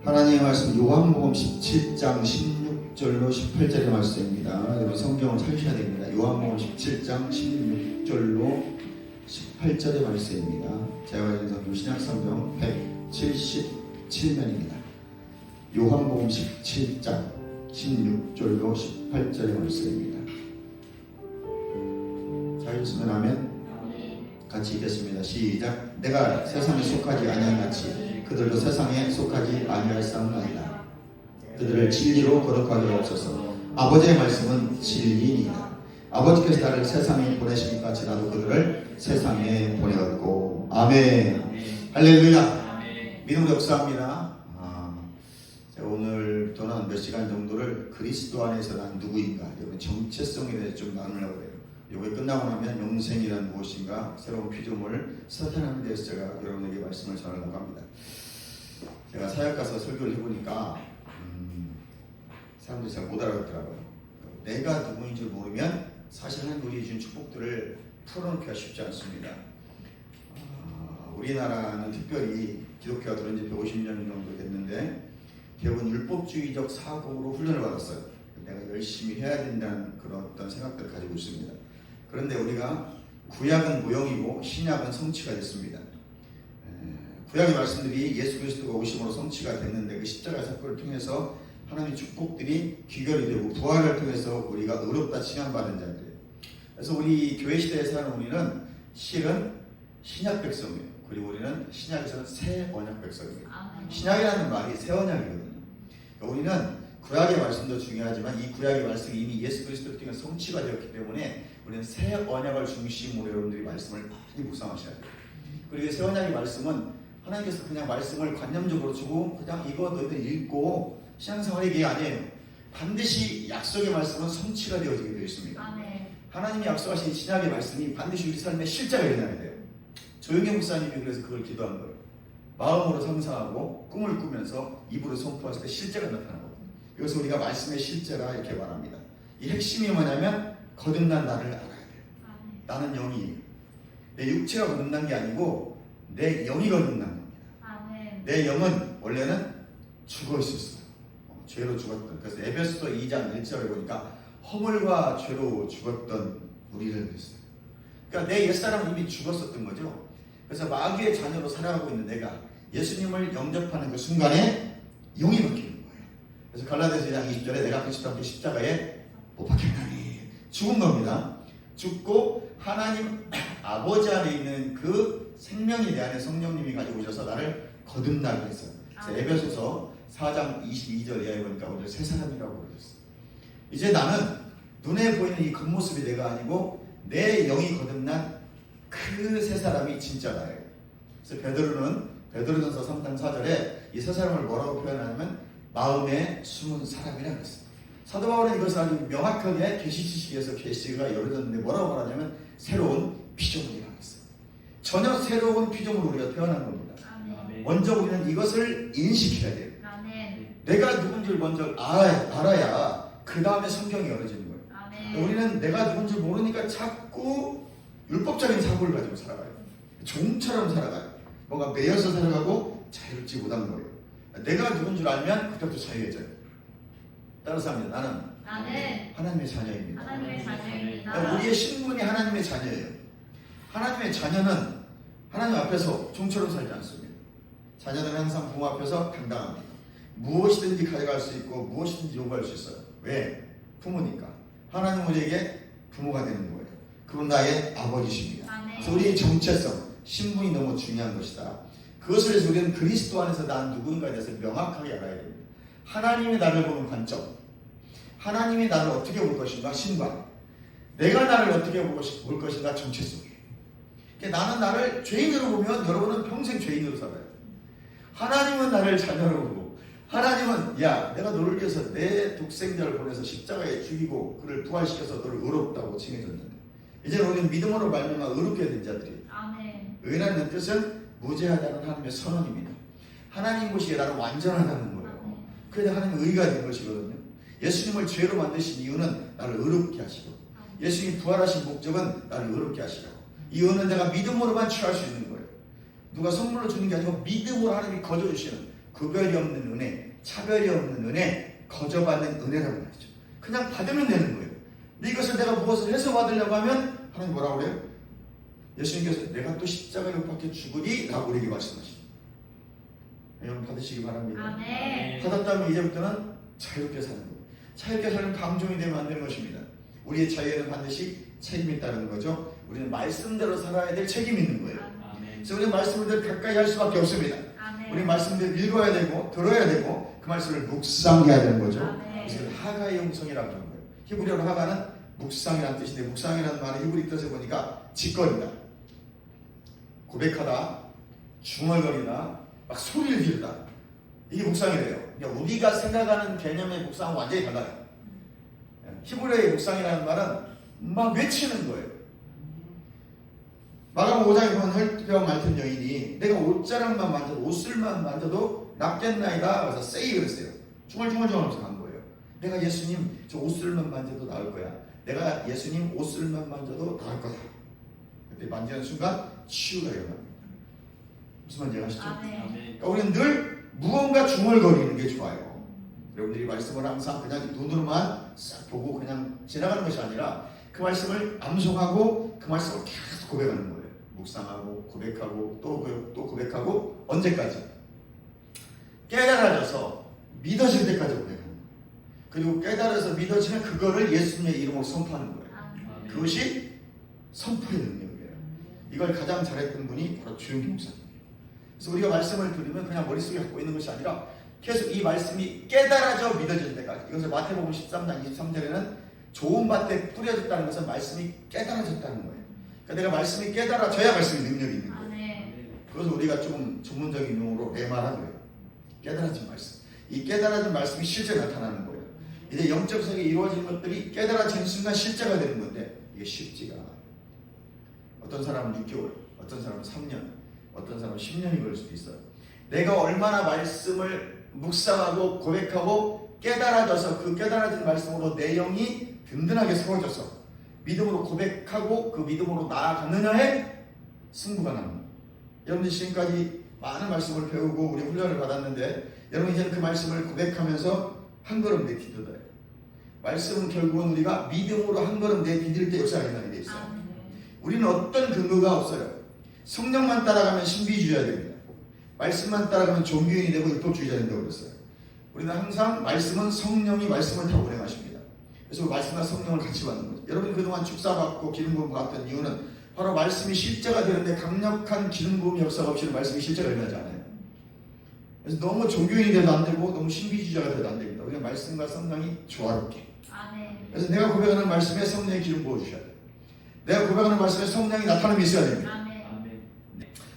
하나님의 말씀 요한복음 17장 16절로 18절의 말씀입니다. 여러분 성경을 찾으셔야 됩니다. 요한복음 17장 16절로 18절의 말씀입니다. 제가 가진 성경 신약성경 177면입니다. 요한복음 17장 16절로 18절의 말씀입니다. 찾으시면 하면 같이 읽겠습니다. 시작. 내가 세상에 속하지 아니한 같이 그들도 세상에 속하지 아니할 사람이다. 그들을 진리로 거룩하게 하옵소서. 아버지의 말씀은 진리이니이다. 아버지께서 나를 세상에 보내신 같이 나도 그들을 세상에 보내었고. 아멘. 할렐루야. 믿음으로 역사합니다. 제가 오늘부터는 몇 시간 정도를 그리스도 안에서 난 누구인가, 여러분 정체성에 대해서 좀 나누려고 해요. 이게 끝나고 나면 영생이란 무엇인가, 새로운 피조물 사탄에 대해서 제가 여러분에게 말씀을 전하려고 합니다. 제가 사역 가서 설교를 해보니까 사람들이 잘 못 알아듣더라고요. 내가 누구인 줄 모르면 사실 하나님 우리에게 준 축복들을 풀어놓기가 쉽지 않습니다. 우리나라는 특별히 기독교가 들어온 지 150년 정도 됐는데 대부분 율법주의적 사고로 훈련을 받았어요. 내가 열심히 해야 된다는 그런 어떤 생각들을 가지고 있습니다. 그런데 우리가 구약은 무용이고 신약은 성취가 됐습니다. 구약의 말씀들이 예수 그리스도가 오심으로 성취가 됐는데 그 십자가 사건을 통해서 하나님의 축복들이 귀결이 되고 부활을 통해서 우리가 의롭다 칭함받은 자들이에요. 그래서 우리 교회 시대에 사는 우리는 실은 신약 백성이에요. 그리고 우리는 신약에서는 새 언약 백성입니다. 신약이라는 말이 새 언약이거든요. 우리는 구약의 말씀도 중요하지만 이 구약의 말씀이 이미 예수 그리스도를 통해 성취가 되었기 때문에 우리는 새 언약을 중심으로 여러분들이 말씀을 많이 묵상하셔야 돼요. 그리고 새 언약의 말씀은 하나님께서 그냥 말씀을 관념적으로 주고 그냥 이거 너희들 읽고 신앙생활 얘기 아니에요. 반드시 약속의 말씀은 성취가 되어지게 되어 있습니다. 하나님이 약속하신 신약의 말씀이 반드시 우리 삶에 실제가 일어나야 돼요. 조영애 목사님이 그래서 그걸 기도한 거예요. 마음으로 상상하고 꿈을 꾸면서 입으로 선포했을 때 실제가 나타나거든요. 그래서 우리가 말씀의 실제라 이렇게 말합니다. 이 핵심이 뭐냐면 거듭난 나를 알아야 돼요. 나는 영이에요. 내 육체가 거듭난 게 아니고 내 영이 거듭난 겁니다. 내 영은 원래는 죽어 있었어요. 죄로 죽었던. 그래서 에베소서 2장 1절에 보니까 허물과 죄로 죽었던 우리를 그랬어요. 그러니까 내 옛사람은 이미 죽었었던 거죠. 그래서 마귀의 자녀로 살아가고 있는 내가 예수님을 영접하는 그 순간에 영이 바뀌는 거예요. 그래서 갈라디아서 2장 20절에 내가 그리스도와 함께 십자가에 못 박혔나니 죽은 겁니다. 죽고 하나님 아버지 안에 있는 그 생명이 내 안에 성령님이 가지고 오셔서 나를 거듭나게 했어요. 그래서 에베소서 4장 22절 이하에 보니까 오늘 새 사람이라고 그러셨어요. 이제 나는 눈에 보이는 이 겉모습이 내가 아니고 내 영이 거듭난 그 새 사람이 진짜 나예요. 그래서 베드로전서 3장 4절에 이 새 사람을 뭐라고 표현하냐면 마음에 숨은 사람이라고 했어요. 사도 바울은 이것을 아주 명확하게 계시 지식에서 계시가 열어졌는데 뭐라고 말하냐면 새로운 피조물이라고 했어요. 전혀 새로운 피조물로 우리가 태어난 겁니다. 먼저 우리는 이것을 인식해야 돼요. 내가 누군지를 먼저 알아야 그 다음에 성경이 열어지는 거예요. 우리는 내가 누군지 모르니까 자꾸 율법적인 사고를 가지고 살아가요. 종처럼 살아가요. 뭔가 매여서 살아가고 자유롭지 못한 거예요. 내가 누군 줄 알면 그때부터 자유해져요. 따라서 합니다. 나는 하나님의 자녀입니다. 우리의 신분이 하나님의 자녀예요. 하나님의 자녀는 하나님 앞에서 종처럼 살지 않습니다. 자녀는 항상 부모 앞에서 당당합니다. 무엇이든지 가져갈 수 있고 무엇이든지 요구할 수 있어요. 왜? 부모니까. 하나님 우리에게 부모가 되는 거예요. 그분 나의 아버지십니다. 그래서 우리의 정체성, 신분이 너무 중요한 것이다. 그것을 위해서 우리는 그리스도 안에서 난 누구인가에 대해서 명확하게 알아야 됩니다. 하나님이 나를 보는 관점, 하나님이 나를 어떻게 볼 것인가 신관, 내가 나를 어떻게 볼 것인가 정체성이에요. 그러니까 나는 나를 죄인으로 보면 여러분은 평생 죄인으로 살아요. 하나님은 나를 자녀로 보고 하나님은 야 내가 너를 위해서 내 독생자를 보내서 십자가에 죽이고 그를 부활시켜서 너를 의롭다고 칭해줬는데 이제 우리는 믿음으로 말미암아 의롭게 된 자들이 의라는 뜻은 무죄하다는 하나님의 선언입니다. 하나님 보시기에 나는 완전하다는 거예요. 그래서 하나님은 의가 된 것이거든요. 예수님을 죄로 만드신 이유는 나를 의롭게 하시고 예수님이 부활하신 목적은 나를 의롭게 하시라고. 이 은은 내가 믿음으로만 취할 수 있는 거예요. 누가 선물로 주는 게 아니고 믿음으로 하나님이 거저주시는 구별이 없는 은혜, 차별이 없는 은혜, 거저받는 은혜라고 말이죠. 그냥 받으면 되는 거예요. 근데 이것을 내가 무엇을 해서 받으려고 하면 하나님 뭐라고 그래요? 예수님께서 내가 또 십자가에 못 박혀 죽으리 라고 우리에게 말씀하십니다. 여러분 받으시기 바랍니다. 아멘. 받았다면 이제부터는 자유롭게 사는 거예요. 자유롭게 사는 감정이 되면 안 되는 것입니다. 우리의 자유에는 반드시 책임이 있다는 거죠. 우리는 말씀대로 살아야 될 책임이 있는 거예요. 아멘. 그래서 우리는 말씀을 가까이 할 수밖에 없습니다. 아멘. 우리 말씀대로 읽어야 되고 들어야 되고 그 말씀을 묵상해야 되는 거죠. 아멘. 그래서 하가의 형성이라고 하는 거예요. 히브리어로 하가는 묵상이라는 뜻인데 묵상이라는 말은 히브리 뜻을 보니까 직거리다, 고백하다, 중얼거리다, 막 소리를 지르다. 이게 묵상이래요. 그러니까 우리가 생각하는 개념의 묵상은 완전히 달라요. 히브리어의 묵상이라는 말은 막 외치는 거예요. 마가복음 5장에 보면 혈병 앓던 여인이 내가 옷자락만 만져도 옷을만 만져도 낫겠나이다. 그래서 세이 그랬어요. 중얼중얼하면서 간 거예요. 내가 예수님 저 옷을만 만져도 나을 거야. 내가 예수님 옷을만 만져도 나을 거다. 그때 만지는 순간 치유가 일어납니다. 무슨 말인지 아시죠? 그러니까 우리는 늘 무언가 중얼거리는 게 좋아요. 여러분들이 말씀을 항상 그냥 눈으로만 싹 보고 그냥 지나가는 것이 아니라 그 말씀을 암송하고 그 말씀을 계속 고백하는 거예요. 묵상하고 고백하고 또 고백하고 언제까지? 깨달아져서 믿어질 때까지 고백하는 거예요. 그리고 깨달아서 믿어지면 그거를 예수님의 이름으로 선포하는 거예요. 그것이 선포의 능력이에요. 이걸 가장 잘했던 분이 바로 주영기 목사님. 그래서 우리가 말씀을 들으면 그냥 머릿속에 갖고 있는 것이 아니라 계속 이 말씀이 깨달아져 믿어질 때까지. 이것을 마태복음 13장 23절에는 좋은 밭에 뿌려졌다는 것은 말씀이 깨달아졌다는 거예요. 그러니까 내가 말씀이 깨달아져야 말씀이 능력이 있는 거예요. 그래서 우리가 좀 전문적인 용어로 레마라고 해요. 깨달아진 말씀. 이 깨달아진 말씀이 실제 나타나는 거예요. 이제 영적 세계에 이루어진 것들이 깨달아지는 순간 실제가 되는 건데 이게 쉽지가 않아요. 어떤 사람은 6개월, 어떤 사람은 3년, 어떤 사람은 10년이 걸릴 수도 있어요. 내가 얼마나 말씀을 묵상하고 고백하고 깨달아져서 그 깨달아진 말씀으로 내 영이 든든하게 세워져서 믿음으로 고백하고 그 믿음으로 나아가느냐에 승부가 납니다. 여러분들 지금까지 많은 말씀을 배우고 우리 훈련을 받았는데 여러분 이제는 그 말씀을 고백하면서 한 걸음 내디뎌야 돼요. 말씀은 결국은 우리가 믿음으로 한 걸음 내디딜 때 역사가 일어나게 돼 있어요. 우리는 어떤 근거가 없어요. 성령만 따라가면 신비주의가 됩니다. 말씀만 따라가면 종교인이 되고 율법주의자 된다고 그랬어요. 우리는 항상 말씀은 성령이 말씀을 타고 운행하십니다. 그래서 말씀과 성령을 같이 받는 거죠. 여러분이 그동안 축사받고 기름 부음 받았던 이유는 바로 말씀이 실제가 되는데 강력한 기름 부음 역사가 없이는 말씀이 실제가 일어나지 않아요. 그래서 너무 종교인이 돼도 안 되고 너무 신비주의자가 돼도 안 됩니다. 우리가 말씀과 성령이 조화롭게. 그래서 내가 고백하는 말씀에 성령의 기름 부어주셔야 돼요. 내가 고백하는 말씀에 성령이 나타남이 있어야 됩니다.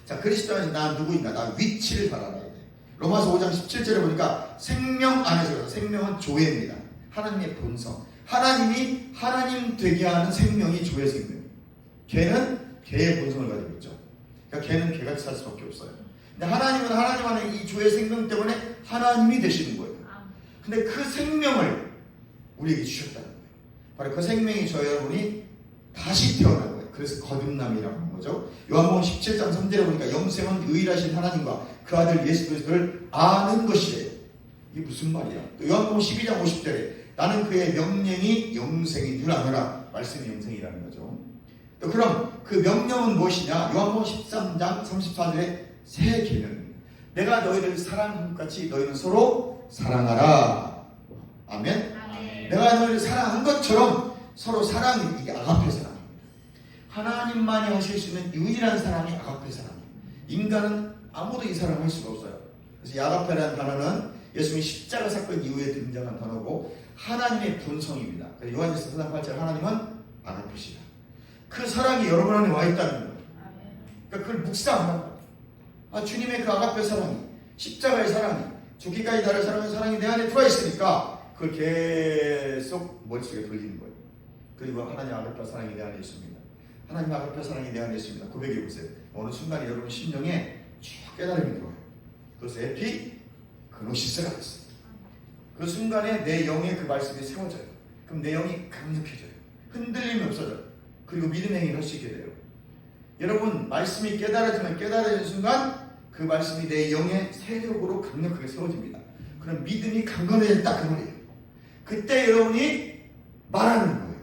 자, 그리스도 안에서 나 누구인가? 나 위치를 바라봐야 돼. 로마서 5장 17절에 보니까 생명 안에서, 생명은 조회입니다. 하나님의 본성. 하나님이 하나님 되게 하는 생명이 조회 생명이에요. 개는 개의 본성을 가지고 있죠. 그러니까 개는 개같이 살 수밖에 없어요. 근데 하나님은 하나님 안에 이 조회 생명 때문에 하나님이 되시는 거예요. 근데 그 생명을 우리에게 주셨다는 거예요. 바로 그 생명이 저 여러분이 다시 태어난 거예요. 그래서 거듭남이라고 하는 거죠. 요한복음 17장 3절에 보니까 영생은 유일하신 하나님과 그 아들 예수 그리스도를 아는 것이래요. 이게 무슨 말이야? 또 요한복음 12장 50절에 나는 그의 명령이 영생인 줄 아노라. 말씀이 영생이라는 거죠. 또 그럼 그 명령은 무엇이냐? 요한복음 13장 34절에 새 계명입니다. 내가 너희를 사랑한 것 같이 너희는 서로 사랑하라. 아멘? 내가 너희를 사랑한 것처럼 서로 사랑이, 이게 아가페 사랑입니다. 하나님만이 하실 수 있는 유일한 사랑이 아가페 사랑입니다. 인간은 아무도 이 사랑을 할 수가 없어요. 그래서 이 아가페라는 단어는 예수님이 십자가 사건 이후에 등장한 단어고 하나님의 본성입니다. 그래서 요한일서 4장 8절 하나님은 아가페시다. 그 사랑이 여러분 안에 와 있다는 거예요. 그러니까 그걸 묵상하는 거예요. 아, 주님의 그 아가페 사랑이, 십자가의 사랑이, 죽기까지 나를 사랑하는 사랑이 내 안에 들어와 있으니까 그걸 계속 머릿속에 돌리는 거예요. 그리고 하나님 아가페 사랑이 내 안에 있습니다. 하나님 아가페 사랑이 내 안에 있습니다. 고백해 보세요. 어느 순간 여러분 심령에 쭉 깨달음이 들어와요. 그래서 에피 그노시스가 됐어요. 그 순간에 내 영의 그 말씀이 세워져요. 그럼 내 영이 강력해져요. 흔들림이 없어져요. 그리고 믿음의 행위를 할 수 있게 돼요. 여러분 말씀이 깨달아지는 순간 그 말씀이 내 영의 세력으로 강력하게 세워집니다. 그럼 믿음이 강건해졌다 그 말이에요. 그때 여러분이 말하는 거예요.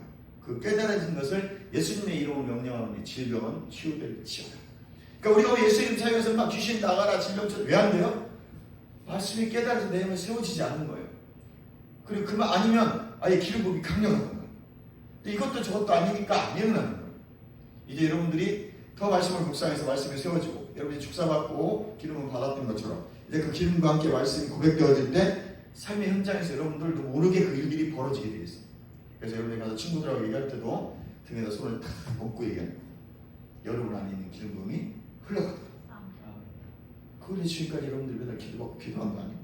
그 깨달아진 것을 예수님의 이름으로 명령하는 질병은 치유될지어다. 그러니까 우리가 예수님 사역에서 막 귀신 나가라 질병 왜 안 돼요? 말씀이 깨달아서 내 영에 세워지지 않는 거예요. 그리고 그만 아니면 아예 기름 부음이 강력한 거예요. 이것도 저것도 아니니까 안 일어나는 거예요. 이제 여러분들이 더 말씀을 묵상해서 말씀이 세워지고 여러분이 축사받고 기름을 받았던 것처럼 이제 그 기름과 함께 말씀이 고백되어질 때 삶의 현장에서 여러분들도 모르게 그 일들이 벌어지게 되어 있어요. 그래서 여러분이 가서 친구들하고 얘기할 때도 등에다 손을 탁 얹고 얘기해요. 여러분 안에 있는 기름 부음이 흘러가더라. 그걸 지금까지 여러분들 맨날 기도하고 기도한 거 아니에요?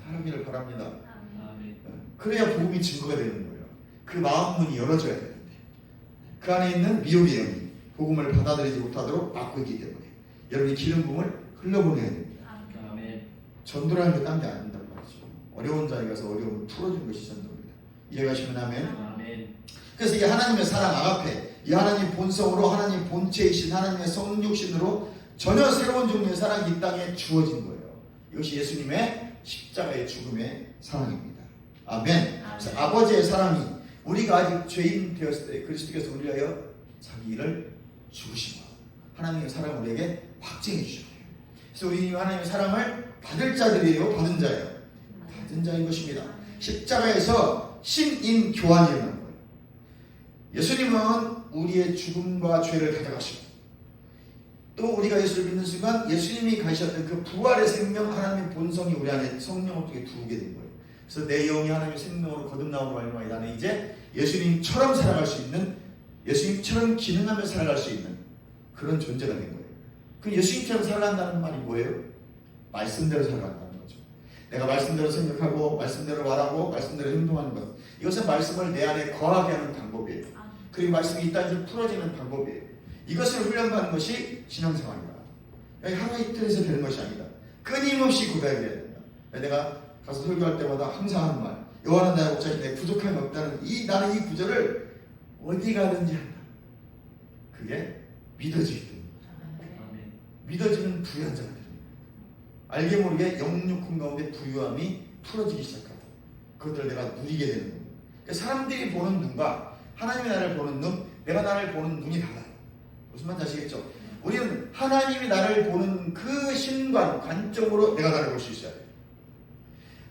사랑기를 바랍니다. 그래야 복음이 증거가 되는 거예요. 그 마음문이 열어져야 되는데 그 안에 있는 미혹의 영이 복음을 받아들이지 못하도록 막고 있기 때문에 여러분이 기름 부음을 흘려보내야 됩니다. 전도라는 게 딴 게 아닌다고 말이죠. 어려운 자에 가서 어려움을 풀어주는 것이 전도입니다. 이해가시면 아멘. 그래서 이 하나님의 사랑 아가페, 이 하나님 본성으로 하나님 본체이신 하나님의 성육신으로 전혀 새로운 종류의 사랑이 이 땅에 주어진 거예요. 이것이 예수님의 십자가의 죽음의 사랑입니다. 아멘. 그래서 아버지의 사랑이 우리가 아직 죄인 되었을 때 그리스도께서 우리를 위하여 자기 일을 죽으신 것, 하나님의 사랑을 우리에게 확증해 주셨어요. 그래서 우리 하나님의 사랑을 받을 자들이에요, 받은 자예요? 받은 자인 것입니다. 십자가에서 신인 교환이 일어난 거예요. 예수님은 우리의 죽음과 죄를 가져가시고 또 우리가 예수를 믿는 순간 예수님이 가셨던 그 부활의 생명, 하나님의 본성이 우리 안에 성령을 통해 두게 된 거예요. 그래서 내 영이 하나님의 생명으로 거듭나오는 말씀이 나는 이제 예수님처럼 살아갈 수 있는, 예수님처럼 기능하며 살아갈 수 있는 그런 존재가 된 거예요. 그 예수님처럼 살아간다는 말이 뭐예요? 말씀대로 살아간다는 거죠. 내가 말씀대로 생각하고 말씀대로 말하고 말씀대로 행동하는 것, 이것은 말씀을 내 안에 거하게 하는 방법이에요. 그리고 말씀이 이 땅에서 풀어지는 방법이에요. 이것을 훈련받는 것이 신앙생활이다. 하루 이틀에서 되는 것이 아니다. 끊임없이 고백해야 된다. 내가 가서 설교할 때마다 항상 하는 말, 요한은 나의 목자신 내 부족함이 없다는 나는 이 구절을 어디 가든지 한다. 그게 믿어지기 때문에. 믿어지는 부유한 자가 됩니다. 알게 모르게 영육훈 가운데 부유함이 풀어지기 시작하고 그것들을 내가 누리게 되는 겁니다. 그러니까 사람들이 보는 눈과 하나님이 나를 보는 눈, 내가 나를 보는 눈이 달라요. 무슨 말인지 아시겠죠? 우리는 하나님이 나를 보는 그 신관, 관점으로 내가 나를 볼 수 있어야 돼요.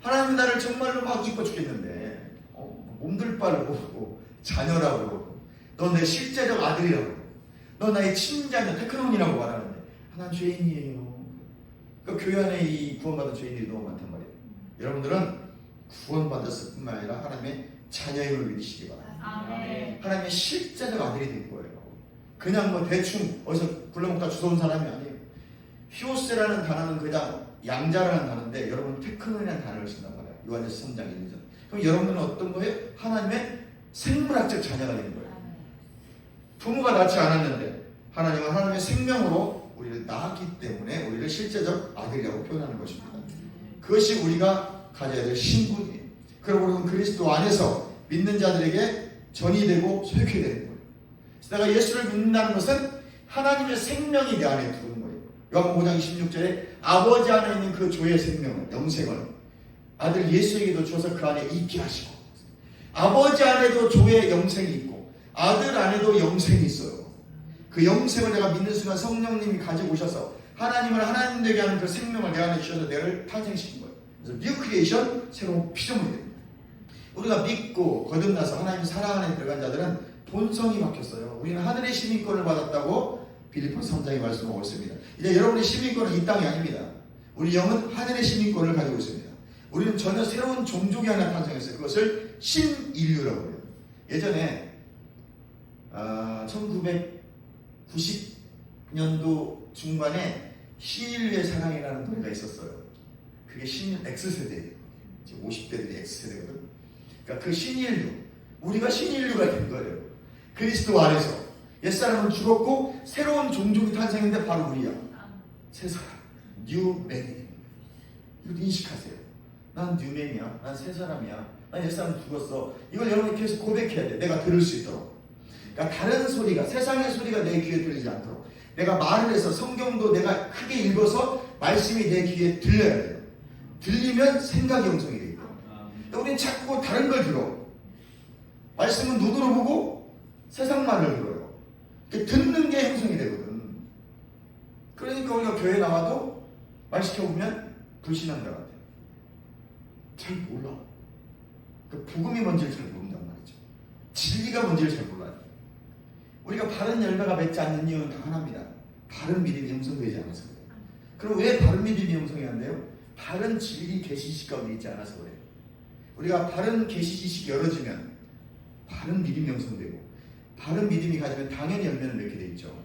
하나님이 나를 정말로 막 이뻐 죽겠는데 몸들 바를 보고 자녀라고 그러고 너 내 실제적 아들이라고 그러고 너 나의 친자녀 테크논이라고 말하는데 난 죄인이에요. 그러니까 교회 안에 이 구원받은 죄인들이 너무 많단 말이에요. 여러분들은 구원받았을 뿐만 아니라 하나님의 자녀임을 믿으시기 바랍니다. 하나님의 실제적 아들이 된 거예요. 그냥 뭐 대충 어디서 굴러먹다 주워온 사람이 아니에요. 히오스라는 단어는 그냥 양자라는 단어인데 여러분 테크논이라는 단어를 쓴단 말이에요. 요한에서 3장 1절. 그럼 여러분들은 어떤 거예요? 하나님의 생물학적 자녀가 되는 거예요. 부모가 낳지 않았는데 하나님은 하나님의 생명으로 우리를 낳았기 때문에 우리를 실제적 아들이라고 표현하는 것입니다. 그것이 우리가 가져야 될 신분이에요. 그리고 우리는 그리스도 안에서 믿는 자들에게 전이 되고 소유케 되는 거예요. 그래서 내가 예수를 믿는다는 것은 하나님의 생명이 내 안에 들어오는 거예요. 요한복음 5장 26절에 아버지 안에 있는 그 조의 생명을, 영생을 아들 예수에게도 주어서 그 안에 있게 하시고 아버지 안에도 조의 영생이 있고 아들 안에도 영생이 있어요. 그 영생을 내가 믿는 순간 성령님이 가지고 오셔서 하나님을 하나님 되게 하는 그 생명을 내 안에 주셔서 내를 탄생시킨 거예요. 그래서 뉴 크리에이션, 새로운 피조물이 됩니다. 우리가 믿고 거듭나서 하나님 사랑 안에 들어간 자들은 본성이 바뀌었어요. 우리는 하늘의 시민권을 받았다고 빌립보서 3장에 말씀하고 있습니다. 이제 여러분의 시민권은 이 땅이 아닙니다. 우리 영은 하늘의 시민권을 가지고 있습니다. 우리는 전혀 새로운 종족이 하나 탄생했어요. 그것을 신인류라고 해요. 예전에 1990년도 중반에 신인류의 사랑이라는 노래가 있었어요. 그게 X세대예요. 지금 50대들이 X세대거든. 그러니까 그 신인류, 우리가 신인류가 된 거예요. 그리스도 안에서 옛사람은 죽었고 새로운 종족이 탄생했는데 바로 우리야. 새 사람, 뉴맨이에요. 이거 인식하세요. 난 뉴맨이야. 난 새 사람이야. 난 옛사람 죽었어. 이걸 여러분이 계속 고백해야 돼. 내가 들을 수 있도록. 그러니까 다른 소리가, 세상의 소리가 내 귀에 들리지 않도록 내가 말을 해서 성경도 내가 크게 읽어서 말씀이 내 귀에 들려야 돼요. 들리면 생각이 형성이 돼요. 우리는 자꾸 다른 걸 들어. 말씀은 눈으로 보고 세상 말을 들어요. 듣는 게 형성이 되거든. 그러니까 우리가 교회 나와도 말 시켜보면 불신앙자 같아요. 잘 몰라. 그 복음이 뭔지를 잘 모른단 말이죠. 진리가 뭔지를 잘 몰라요. 우리가 바른 열매가 맺지 않는 이유는 다 하나입니다. 바른 믿음이 형성되지 않아서 그래요. 그럼 왜 바른 믿음이 형성이 안 돼요? 바른 진리 계시 지식 가운데 있지 않아서 그래요. 우리가 바른 계시 지식이 열어지면 바른 믿음이 형성되고 바른 믿음이 가지면 당연히 열매를 맺게 돼 있죠.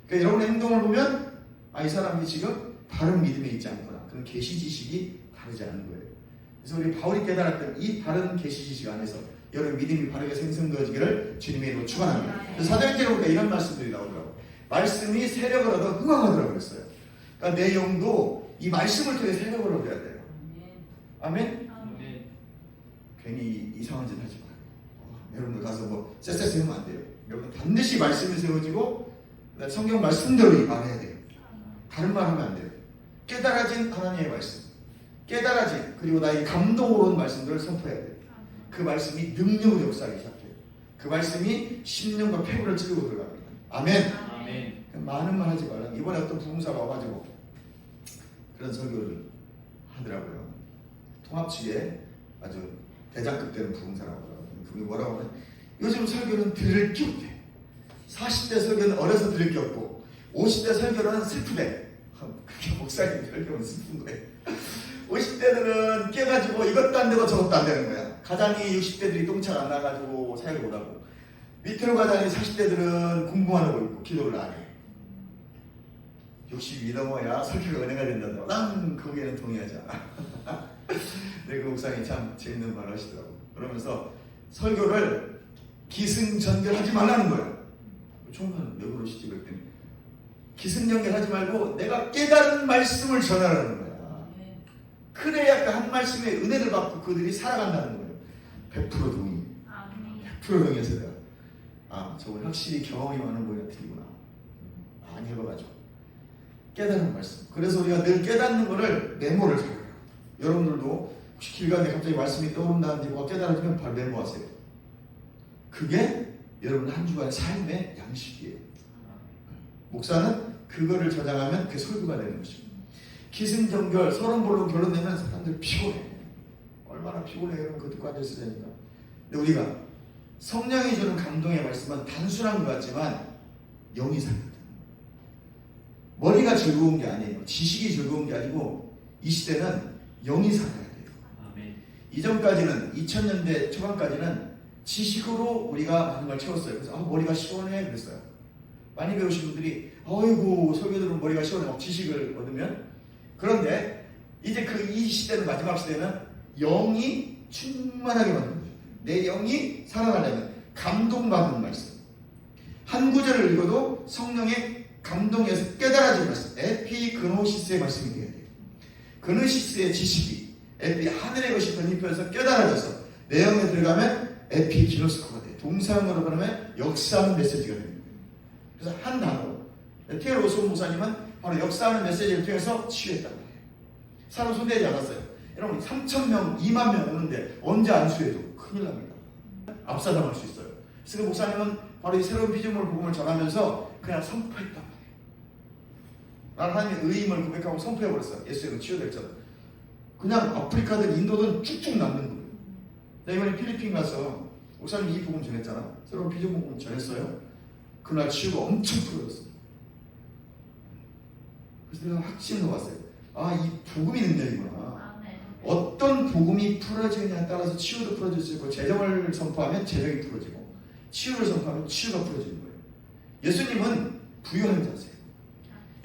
그러니까 여러분의 행동을 보면 이 사람이 지금 바른 믿음에 있지 않구나. 그럼 계시 지식이 다르지 않은 거예요. 그래서 우리 바울이 깨달았던 이 바른 계시 지식 안에서 여러분 믿음이 바르게 생성되어지기를 주님의 이름으로 축원합니다. 그래서 사도행전에 보니까 이런 말씀들이 나오더라고요. 말씀이 세력을 얻어 흥황하더라고 그랬어요. 그러니까 내 영도 이 말씀을 통해 세력을 얻어야 돼요. 아멘? 괜히 이상한 짓 하지 마요. 여러분들 가서 뭐 쎄쎄 세우면 안 돼요. 여러분 반드시 말씀이 세워지고 성경 말씀대로 말해야 돼요. 다른 말 하면 안 돼요. 깨달아진 하나님의 말씀, 깨달아진 그리고 나의 감동으로 온 말씀들을 선포해야 돼요. 그 말씀이 능력으로 역사하기 시작해요. 그 말씀이 심령과 폐부를 찌르고 들어갑니다. 아멘. 아멘. 많은 말 하지 말라. 이번에 어떤 부흥사가 와가지고 그런 설교를 하더라고요. 통합 측에 아주 대장급 되는 부흥사라고 하더라고요. 그게 뭐라고 하면 요즘 설교는 들을 게 없대. 40대 설교는 어려서 들을 게 없고 50대 설교는 슬프대. 그게 목사님 설교는 슬픈 거예요. 50대들은 깨가지고 이것도 안 되고 저것도 안 되는 거야. 가장이 60대들이 똥차가 안 나가지고 사역을 못하고 밑으로 가장이 40대들은 공부만 하고 있고 기도를 안 해. 60이 넘어야 설교가 은혜가 된다고. 난 거기에는 동의하지 않아. 근데 그 목사님이 참 재밌는 말을 하시더라고. 그러면서 설교를 기승전결하지 말라는 거예요. 처음에는 왜 그러시지? 그랬더니 기승전결하지 말고 내가 깨달은 말씀을 전하라는 거야. 그래야 그 한 말씀에 은혜를 받고 그들이 살아간다는 거예요. 100% 동의. 100% 동의해서 내가 저분 확실히 경험이 많은 분이 같으구나. 많이 해봐가지고 깨달은 말씀. 그래서 우리가 늘 깨닫는 거를 메모를 잘해요. 여러분들도 혹시 길 가는데 갑자기 말씀이 떠오른다든지 뭐가 깨달아지면 바로 메모하세요. 그게 여러분 한 주간의 삶의 양식이에요. 목사는 그거를 저장하면 그게 설교가 되는 것입니다. 기승전결, 서론볼로 결론내면 사람들 피곤해. 얼마나 피곤해 여러분 그거 듣고 앉아있어야 되니까. 근데 우리가 성령이 주는 감동의 말씀은 단순한 것 같지만 영이 삽니다. 머리가 즐거운 게 아니에요. 지식이 즐거운 게 아니고 이 시대는 영이 살아야 돼요. 아멘. 이전까지는 2000년대 초반까지는 지식으로 우리가 많은 걸 채웠어요. 그래서 머리가 시원해 그랬어요. 많이 배우신 분들이 어이구 설교 들으면 머리가 시원해 막 지식을 얻으면. 그런데 이제 이 시대는 마지막 시대는 영이 충만하게 만드는 거죠. 내 영이 살아나려면 감동받는 말씀. 한 구절을 읽어도 성령의 감동에서 깨달아진 말씀. 에피그노시스의 말씀이 되어야 돼요. 그노시스의 지식이 하늘의 것이 덧입혀서 깨달아져서 내용에 들어가면 에피기노스코가 돼요. 동사형으로 그러면 역사하는 메시지가 됩니다. 그래서 한 단어로 테일 오스본 목사님은 바로 역사하는 메시지를 통해서 치유했단 말이에요. 사람 손대지 않았어요. 여러분 3,000명, 2만 명 오는데 언제 안수해도 큰일 납니다. 압사당할 수 있어요. 그래서 그 목사님은 바로 이 새로운 피조물 복음을 전하면서 그냥 선포했단 말이에요. 나는 하나님의 의임을 고백하고 선포해버렸어요. 예수님은 치유됐잖아. 그냥 아프리카든 인도든 쭉쭉 남는 거예요. 내가 이번에 필리핀 가서 목사님이 이 복음 전했잖아. 새로운 피조물 복음 전했어요. 그날 치유가 엄청 풀어졌어요. 그래서 내가 확신을 왔어요. 이 복음이 능력이구나. 어떤 복음이 풀어지느냐에 따라서 치유도 풀어지고 재정을 선포하면 재정이 풀어지고 치유를 선포하면 치유가 풀어지는 거예요. 예수님은 부유한 자세요.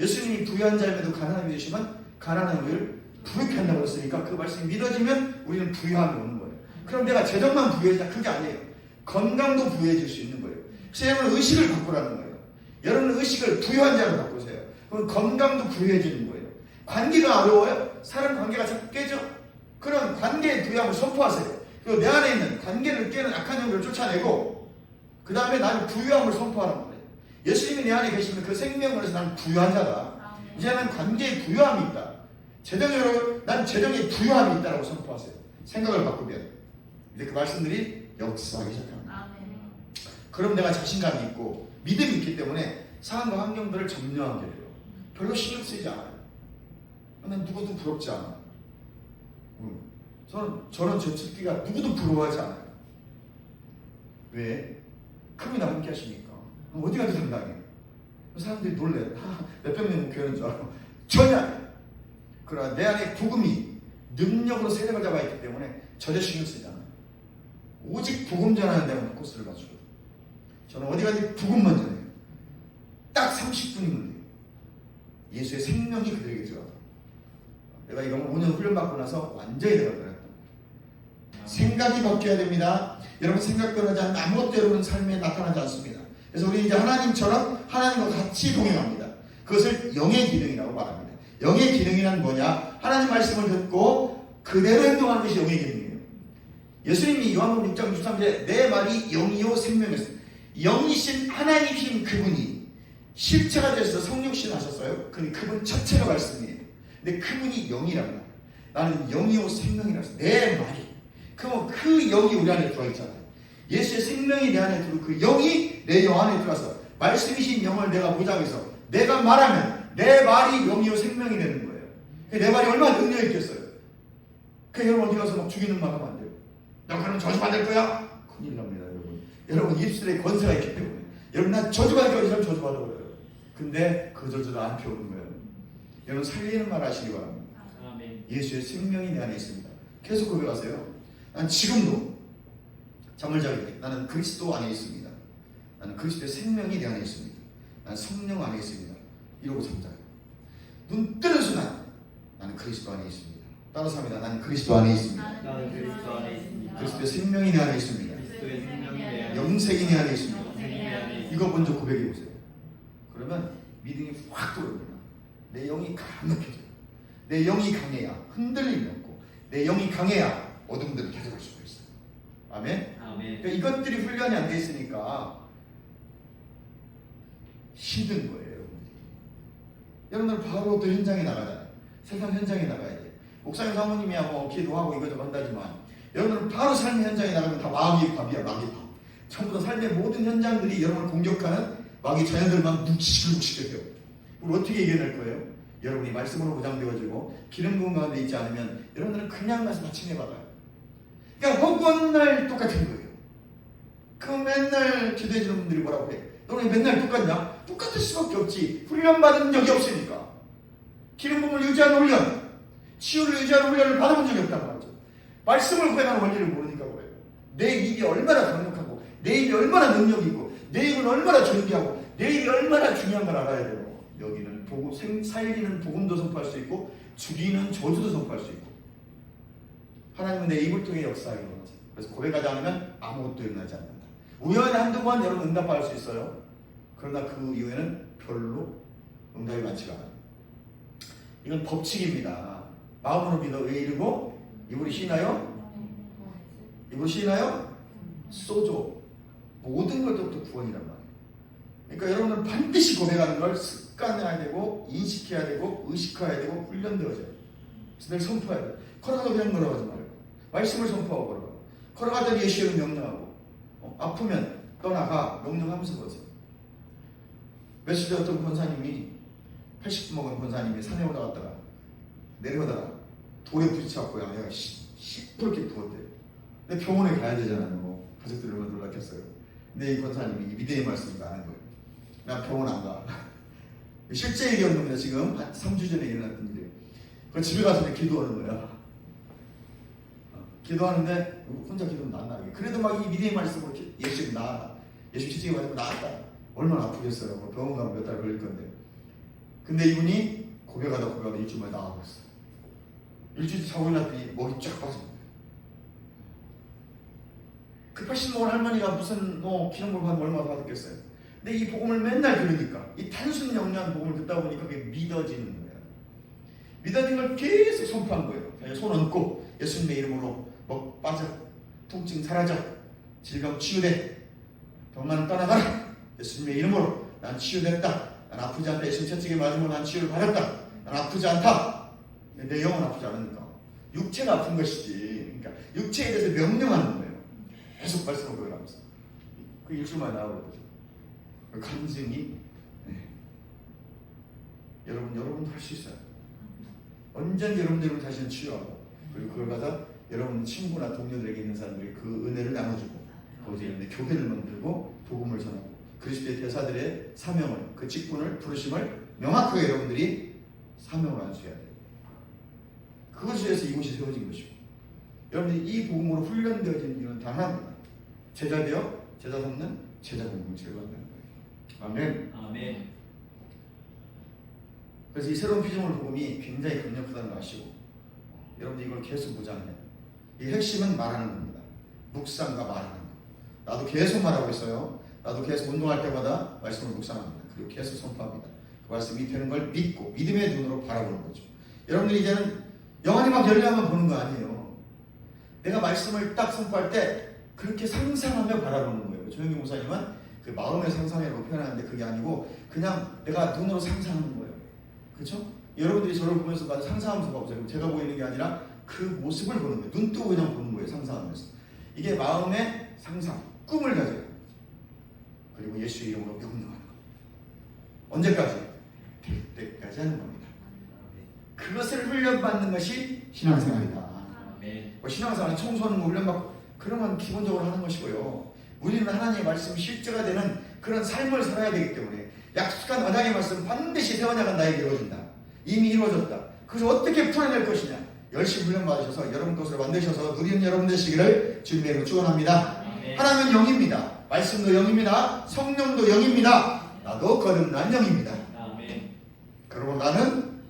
예수님이 부유한 자임에도 가난함이 되시면 가난함을 부유케 한다고 했으니까 그 말씀이 믿어지면 우리는 부유함이 오는 거예요. 그럼 내가 재정만 부유해지냐? 그게 아니에요. 건강도 부유해질 수 있는 거예요. 그래서 여러분 의식을 바꾸라는 거예요. 여러분 의식을 부유한 자로 바꾸세요. 그럼 건강도 부유해지는 거예요. 관계가 어려워요? 사람 관계가 자꾸 깨져? 그럼 관계의 부유함을 선포하세요. 그리고 내 안에 있는 관계를 깨는 악한 영들을 쫓아내고 그 다음에 나는 부유함을 선포하는 거예요. 예수님이 내 안에 계시면 그 생명을 해서 나는 부유한 자다. 이제는 관계에 부유함이 있다. 난 재정에 부유함이 있다고 선포하세요. 생각을 바꾸면 이제 그 말씀들이 역사하기 시작합니다. 그럼 내가 자신감이 있고 믿음이 있기 때문에 상황과 환경들을 점령하게 돼요. 별로 신경 쓰이지 않아요. 난 누구도 부럽지 않아요. 저는 제 특기가 누구도 부러워하지 않아요. 왜? 그분이랑 함께 하시니까. 어디 가도 당당해요. 사람들이 놀래. 몇백 명 교회는 줄 알고. 전혀 아니에요. 그러나 내 안에 복음이 능력으로 세력을 잡아 있기 때문에 전혀 신경 쓰지 않아요. 오직 복음 전하는 데만 포커스를 맞추고. 저는 어디 가든지 복음만 전해요. 딱 30분이면 돼요. 예수의 생명이 그들에게 들어가요. 내가 이거 5년 훈련받고 나서 완전히 내가 변했다. 생각이 바뀌어야 됩니다. 여러분 생각대로 하지 않으면 아무것도 여러분 삶에 나타나지 않습니다. 그래서 우리 이제 하나님처럼 하나님과 같이 동행합니다. 그것을 영의 기능이라고 말합니다. 영의 기능이란 뭐냐? 하나님 말씀을 듣고 그대로 행동하는 것이 영의 기능이에요. 예수님이 요한복음 6장 63절에 내 말이 영이요 생명이었어요. 영이신 하나님이신 그분이 실체가 되어서 성육신 하셨어요. 그분 자체가 말씀이에요. 근데 그분이 영이랍니다. 나는 영이요 생명이라고 했어요. 내 말이. 그럼 그 영이 우리 안에 들어와 있잖아요. 예수의 생명이 내 안에 들어오고 그 영이 내 영 안에 들어와서 말씀이신 영을 내가 보자고 해서 내가 말하면 내 말이 영이요 생명이 되는 거예요. 내 말이 얼마나 능력이 있겠어요. 그 여러분 어디 가서 막 죽이는 말 하면 안 돼요. 너 그럼 저주받을 거야? 큰일 납니다, 여러분. 여러분 입술에 권세가 있기 때문에. 여러분 난 저주받을 거야. 이 사람 저주받아 버려요. 근데 그 저주도 안 펴오는 거예요. 여러분 살리는 말 하시기 바랍니다. 예수의 생명이 내 안에 있습니다. 계속 고백하세요. 난 지금도 잠을 자기 때 나는 그리스도 안에 있습니다. 나는 그리스도의 생명이 내 안에 있습니다. 나는 성령 안에 있습니다. 이러고 잠자요. 눈 뜨는 순간 나는 그리스도 안에 있습니다. 따라서 합니다. 나는 그리스도 안에 있습니다. 나는 그리스도 안에 있습니다. 그리스도의 생명이 내 안에 있습니다. 그리스도의 생명이 내 안에 영생이 내 안에 있습니다. 영생이 내 안에 있습니다. 이거 먼저 고백해 보세요. 그러면 믿음이 확 들어옵니다. 내 영이 강력해져요. 내 영이 강해야 흔들림이 없고 내 영이 강해야 어둠들을 가져갈 수가 있어요. 아멘. 그러니까 이것들이 훈련이 안 돼 있으니까 힘든 거예요. 여러분들 바로 또 현장에 나가잖아요. 세상 현장에 나가야 돼요. 목사님 사모님이야 뭐 기도하고 이것저것 한다지만 여러분들 바로 삶의 현장에 나가면 다 마귀의 밥이야. 마귀의 밥. 전부 다 삶의 모든 현장들이 여러분을 공격하는 마귀 자녀들만 묵시게 돼요. 우리 어떻게 이겨낼 거예요? 여러분이 말씀으로 보장되어지고 기름 부음 가운데 있지 않으면 여러분들은 그냥 가서 마침내 받아요. 그러니까 허구한 날 똑같은 거예요. 그 맨날 기도해 주는 분들이 뭐라고 해? 너는 맨날 똑같냐? 똑같을 수밖에 없지. 훈련받은 적이 없으니까. 기름 부음을 유지하는 훈련, 치유를 유지하는 훈련을 받아본 적이 없단 말이죠. 말씀을 구해가는 원리를 모르니까 그래요. 내 입이 얼마나 강력하고 내 입이 얼마나 능력이 있고 내 입은 얼마나 존귀하고 내 입이 얼마나 중요한 걸 알아야 돼요. 여기는 살리는 복음도 선포할 수 있고 죽이는 저주도 선포할 수 있고 하나님은 내 입을 통해 역사하게 하지. 그래서 고백하지 않으면 아무것도 일어나지 않는다. 우연히 한두 번 여러분 응답할 수 있어요. 그러나 그 이후에는 별로 응답이 많지가 않아요. 이건 법칙입니다. 마음으로 믿어 왜 이르고 입으로 쉬나요? 입으로 쉬나요? 쏘죠. 모든 것부터 구원이란 말이에요. 그러니까 여러분은 반드시 고백하는 걸 습관해야 되고 인식해야 되고 의식해야 되고 훈련되어져요. 그래서 늘 선포해야 돼요. 걸어가도 그냥 걸어가지 말고 말씀을 선포하고 걸어가고 걸어가던 예수를 명령하고 아프면 떠나가 명령하면서 거죠. 며칠 전 어떤 권사님이 80분 먹은 권사님이 산에 올라갔다가 내려오다가 돌에 부딪혀갖고 얘가 시퍼렇게 부었대요. 근데 병원에 가야 되잖아요. 뭐 가족들이 얼마나 놀랐겠어요. 근데 이 권사님이 믿음의 말씀을 안 한 거예요. 나 병원 안 가. 실제 얘기하는 겁니다. 지금 한 3주 전에 일어났던 일이에요. 그 집에 가서 기도하는 거야. 기도하는데 혼자 기도는 안 나게. 그래도 막 이 믿음의 말씀으로 예수님 나았다. 예수 시증에 맞고 나았다. 얼마나 아프겠어요. 뭐 병원 가면 몇 달 걸릴 건데. 근데 이분이 고백하다 일주일 만에 나아버렸어요. 일주일 자고 일어났더니 목이 쫙 빠진 거예요. 그 80먹은 할머니가 무슨 기름물 받으면 얼마나 받았겠어요. 근데 이 복음을 맨날 들으니까 이 단순 영리한 복음을 듣다 보니까 그게 믿어지는 거예요. 믿어진 걸 계속 선포한 거예요. 손 얹고 예수님의 이름으로 먹 빠져, 통증 사라져, 질병 치유돼, 병만 떠나가라. 예수님의 이름으로 난 치유됐다. 난 아프지 않다. 예수님 채찍에 맞으면 난 치유를 받았다. 난 아프지 않다. 내 영은 아프지 않으니까. 육체가 아픈 것이지. 그러니까 육체에 대해서 명령하는 거예요. 계속 말씀을 보여가면서. 그 일주일만 나오는 거죠. 그 간증이 여러분도 할 수 있어요. 언제든지 여러분들은 자신을 치유하고, 그리고 그걸 가서 여러분 친구나 동료들에게 있는 사람들이 그 은혜를 나눠주고, 거기에 교회를 만들고 복음을 전하고, 그리스도의 대사들의 사명을, 그 직분을, 부르심을 명확하게 여러분들이 사명을 안수해야 돼요. 그것을 위해서 이곳이 세워진 것이고, 여러분들이 이 복음으로 훈련되어진 이유는 단 하나입니다. 제자 되어 제자 삼는 제자 공동체를 만드는 거예요. 아멘. 아멘. 그래서 이 새로운 피조물 복음이 굉장히 강력하다는 걸 아시고, 여러분들 이걸 계속 무장해요. 이 핵심은 말하는 겁니다. 묵상과 말하는 거. 나도 계속 말하고 있어요. 나도 계속 운동할 때마다 말씀을 묵상합니다. 그리고 계속 선포합니다. 그 말씀이 되는 걸 믿고 믿음의 눈으로 바라보는 거죠. 여러분들이 이제는 영안이 막 열려야만 보는 거 아니에요. 내가 말씀을 딱 선포할 때 그렇게 상상하며 바라보는 거예요. 조영기 목사님은 그 마음의 상상이라고 표현하는데 그게 아니고 그냥 내가 눈으로 상상하는 거예요. 그렇죠? 여러분들이 저를 보면서 나 상상하면서 봐보세요. 제가 보이는 게 아니라 그 모습을 보는 거예요. 눈 뜨고 그냥 보는 거예요. 상상하면서. 이게 마음의 상상, 꿈을 가져요. 그리고 예수의 이름으로 명령하는 거. 언제까지? 될 때까지 하는 겁니다. 그것을 훈련받는 것이 신앙생활이다. 신앙생활은 청소하는 거 훈련받고 그러면 기본적으로 하는 것이고요. 우리는 하나님의 말씀 실제가 되는 그런 삶을 살아야 되기 때문에 약속한 언약의 말씀 반드시 세워나간 나에게 이루어진다. 이미 이루어졌다. 그래서 어떻게 풀어낼 것이냐. 열심히 훈련받으셔서 여러분 것으로 만드셔서 누리는 여러분 되시기를 주님의 이름으로 축원합니다. 하나님은 영입니다. 말씀도 영입니다. 성령도 영입니다. 나도 거듭난 영입니다. 그러고 나는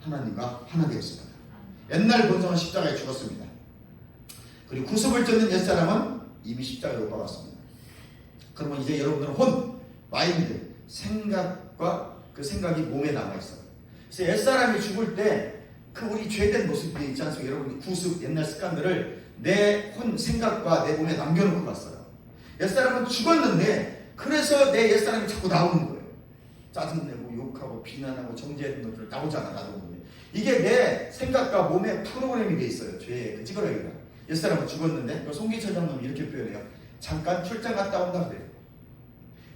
하나님과 하나 되었습니다. 옛날 본성은 십자가에 죽었습니다. 그리고 구습을 쫓는 옛사람은 이미 십자가에 못 박았습니다. 그러면 이제 여러분들은 혼, 마인드, 생각과 그 생각이 몸에 남아있어요. 그래서 옛사람이 죽을 때 그 우리 죄된 모습이 있지 않습니까? 여러분 구습, 옛날 습관들을 내 혼, 생각과 내 몸에 남겨놓고 갔어요. 옛사람은 죽었는데 그래서 내 옛사람이 자꾸 나오는 거예요. 짜증내고 욕하고 비난하고 정죄하는 것들 나오잖아. 나도 모르게. 이게 내 생각과 몸에 프로그램이 돼 있어요. 죄의 그 찌그러기가. 옛사람은 죽었는데 송기철 장로는 이렇게 표현해요. 잠깐 출장 갔다 온다 그래요.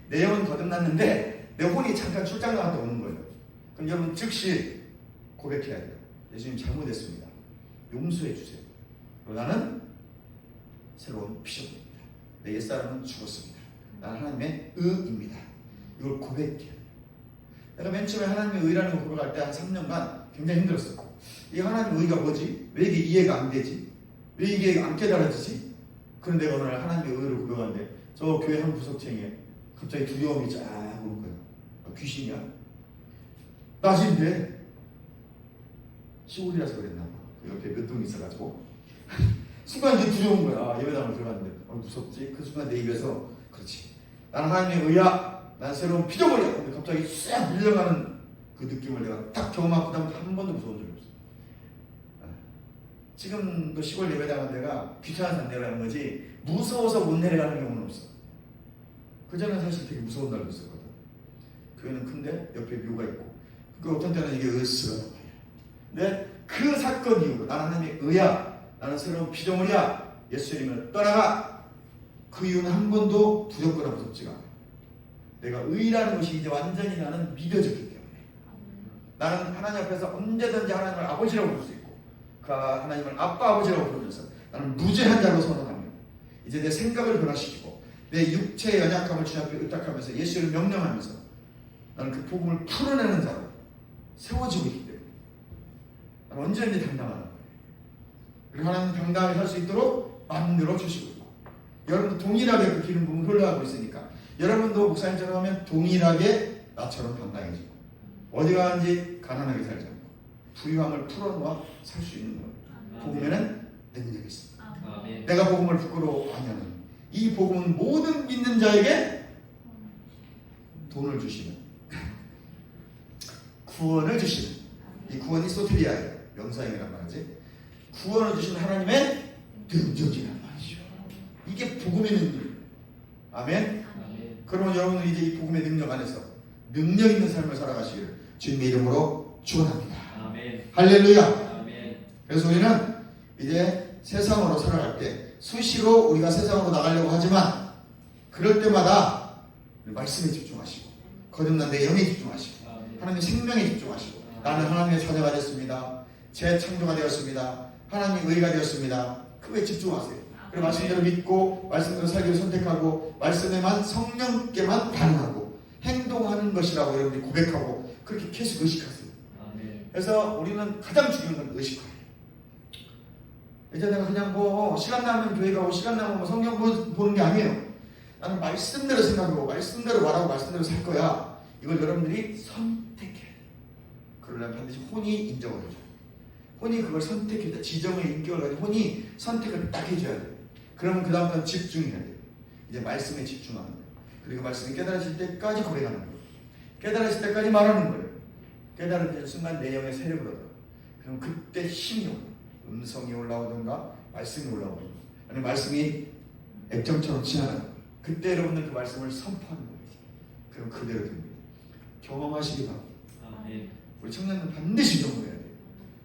내 영은 거듭났는데 내 혼이 잠깐 출장 갔다 오는 거예요. 그럼 여러분 즉시 고백해야 돼요. 예수님 잘못했습니다. 용서해 주세요. 나는 새로운 피조물입니다. 내 옛사람은 죽었습니다. 나는 하나님의 의입니다. 이걸 고백해야 돼요. 내가 맨 처음에 하나님의 의라는 걸 고백할 때 한 3년간 굉장히 힘들었어요. 이 하나님의 의가 뭐지? 왜 이게 이해가 안 되지? 왜 이게 안 깨달아지지? 그런데 오늘 하나님의 의를 고백하는데 저 교회 한 구석쟁이에 갑자기 두려움이 쫙 오는 거예요. 귀신이야? 낮인데 시골이라서 그랬나 봐. 그 옆에 몇 동이 있어가지고 순간 이제 두려운 거야. 예배당을 들어갔는데 무섭지? 그 순간 내 입에서 그렇지. 나는 하나님의 의야. 난 새로운 피조물이야. 근데 갑자기 싹 밀려가는 그 느낌을 내가 딱 경험하고 그다음부터 한 번도 무서운 적이 없어. 지금도 시골 예배당은 내가 귀찮아서 안 내려가는 거지 무서워서 못 내려가는 경우는 없어. 그전에는 사실 되게 무서운 날도 있었거든. 교회는 큰데 옆에 묘가 있고 그 어떤 때는 이게 으스러워. 근데 그 사건 이후로 나는 하나님의 의야. 나는 새로운 피조물이야. 예수님을 떠나가. 그 이유는 한 번도 두렵거나 무섭지가 않아. 내가 의라는 것이 이제 완전히 나는 믿어졌기 때문에 나는 하나님 앞에서 언제든지 하나님을 아버지라고 부를 수 있고 그 하나님을 아빠 아버지라고 부르면서 나는 무죄한 자로 선언하며 이제 내 생각을 변화시키고 내 육체의 연약함을 주님 앞에 의탁하면서 예수를 명령하면서 나는 그 복음을 풀어내는 자로 세워지고 있기 때문에 나는 언제든지 당당하는 거예요. 그리고 하나님 당당하게 살 수 있도록 만들어 주시고 있고 여러분도 동일하게 그 기름 부음을 흘러가고 있으니까 여러분도 목사님처럼 하면 동일하게 나처럼 당당해지고 어디 가는지 가난하게 살지 않고 부유함을 풀어놓아 살 수 있는 거예요. 복음에는 능력이 있습니다. 내가 복음을 부끄러워 아니하는 이 복음은 모든 믿는 자에게 돈을 주시는 구원을 주시는 이 구원이 소테리아예요. 명사형이란 말이지. 구원을 주시는 하나님의 능력이란 말이죠. 이게 복음의 능력. 아멘. 그러면 여러분은 이제 이 복음의 능력 안에서 능력 있는 삶을 살아가시기를 주님의 이름으로 축원합니다. 할렐루야. 아멘. 그래서 우리는 이제 세상으로 살아갈 때 수시로 우리가 세상으로 나가려고 하지만 그럴 때마다 말씀에 집중하시고 거듭난 내 영에 집중하시고 아멘. 하나님의 생명에 집중하시고 나는 하나님의 자녀가 됐습니다. 재창조가 되었습니다. 하나님의 의가 되었습니다. 그거에 집중하세요. 그리고 말씀대로 믿고 말씀대로 살기를 선택하고 말씀에만 성령께만 반응하고 행동하는 것이라고 여러분들이 고백하고 그렇게 계속 의식하세요. 아멘. 그래서 우리는 가장 중요한 건 의식하예요. 이제 내가 그냥 뭐 시간 나면 교회 가고 시간 나면 뭐 성경 보는 게 아니에요. 나는 말씀대로 생각하고 말씀대로 말하고 말씀대로 살 거야. 이걸 여러분들이 선택해야 돼요. 그러려면 반드시 혼이 인정을 해줘요. 혼이 그걸 선택해야 돼. 지정의 인격을 가지고 혼이 선택을 딱 해줘야 돼요. 그러면 그 다음부터는 집중해야 돼요. 이제 말씀에 집중하는 거예요. 그리고 말씀이 깨달아질 때까지 고백하는 거예요. 깨달아질 때까지 말하는 거예요. 깨달은 순간 내 영의 세력을 얻어요. 그럼 그때 힘이 오고 음성이 올라오든가 말씀이 올라오든가 아니면 말씀이 액정처럼 지나가는 거예요. 그때 여러분들 그 말씀을 선포하는 거예요. 그럼 그대로 됩니다. 경험하시기 바랍니다. 아멘. 우리 청년은 반드시 경험해야 돼요.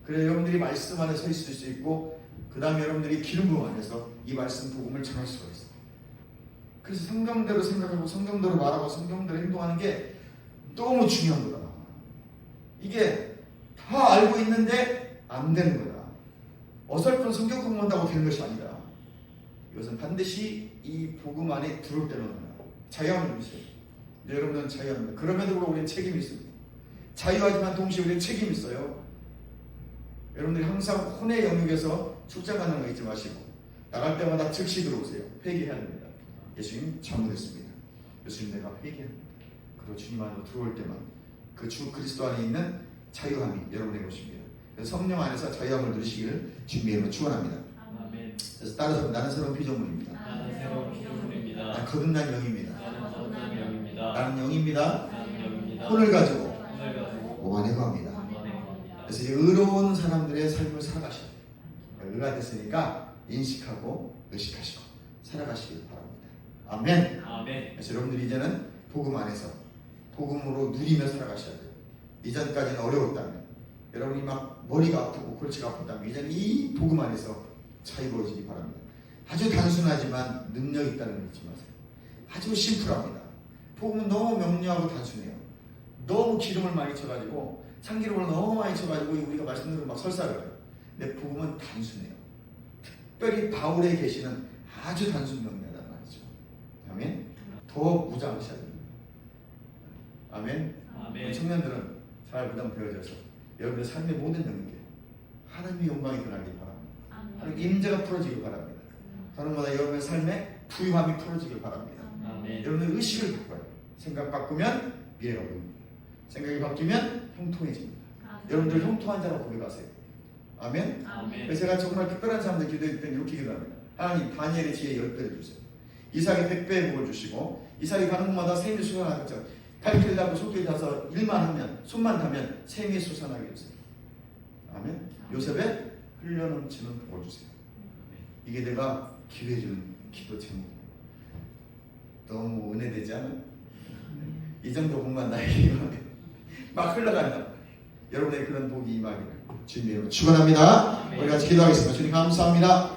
그래 여러분들이 말씀 안에 서 있을 수 있고 그 다음에 여러분들이 기름 부음 안에서 이 말씀 복음을 전할 수가 있어요. 그래서 성경대로 생각하고 성경대로 말하고 성경대로 행동하는 게 너무 중요한 거다. 이게 다 알고 있는데 안 되는 거다. 어설픈 성경 공부한다고 되는 것이 아니다. 이것은 반드시 이 복음 안에 들어올 때는 자유함을 있어요. 여러분은 자유합니다. 그럼에도 불구하고 우리는 책임이 있습니다. 자유하지만 동시에 우리는 책임이 있어요. 여러분들이 항상 혼의 영역에서 출장 가는 거 잊지 마시고 나갈 때마다 즉시 들어오세요. 회개해야 됩니다. 예수님 잘못했습니다. 예수님 내가 회개합니다. 그리고 주님 안으로 들어올 때만 그 주 그리스도 안에 있는 자유함이 여러분에게 오십니다. 그래서 성령 안에서 자유함을 누리시기를 주님의 이름으로 축원합니다. 아멘. 그래서 따라서 나는 새로운 피조물입니다. 나는 새로운 피조물입니다. 나는 거듭난 영입니다. 나는 거듭난 영입니다. 나는 영입니다. 나는 영입니다. 혼을 가지고 혼을 가지고 몸 안에 거합니다. 몸 안에 거합니다. 그래서 이제 의로운 사람들의 삶을 살아가셔야 돼요. 의가 됐으니까 인식하고 의식하시고 살아가시길 바랍니다. 아멘. 아멘. 그래서 여러분들이 이제는 복음 안에서 복음으로 누리며 살아가셔야 돼요. 이전까지는 어려웠다면 여러분이 막 머리가 아프고 골치가 아팠다면 이제는 이 복음 안에서 자유로워지기 바랍니다. 아주 단순하지만 능력이 있다는 걸 잊지 마세요. 아주 심플합니다. 복음은 너무 명료하고 단순해요. 너무 기름을 많이 쳐가지고 참기름을 너무 많이 쳐가지고 우리가 말씀대로 막 설사를 해요. 근데 복음은 단순해요. 특별히 바울에 계시는 아주 단순 명료하다는 말이죠. 아멘. 더 무장하셔야 됩니다. 아멘. 아멘. 청년들은 잘 무장 배워져서 여러분의 삶의 모든 영역에 하나님의 영광이 드러나길 바랍니다. 하나님의 임재가 풀어지길 바랍니다. 하루마다 여러분의 삶에 부유함이 풀어지길 바랍니다. 아멘. 여러분의 의식을 바꿔요. 생각 바꾸면 미래가 보입니다. 생각이 바뀌면 형통해집니다. 여러분들 형통한 자라고 고백하세요. 아멘. 아멘. 그래서 제가 정말 특별한 사람들 기도할 때 이렇게 기도합니다. 하나님 다니엘의 지혜 10배를 주세요. 이삭의 100배의 복을 주시고 이삭이 가는 곳마다 샘이 솟아나는 것처럼 갈길을 잡고 속도에 타서 일만 하면 손만 타면 샘이 솟아나게 해주세요. 아멘. 요셉의 흘려넘치는 복을 주세요. 이게 내가 기회 주는 기도 제목입니다. 너무 은혜되지 않아요? 이 정도 복만 나에게 임하면 막 흘러간다. 여러분의 그런 복이 임하기를 주님의 이름으로 축원합니다. 우리 같이 기도하겠습니다. 주님 감사합니다.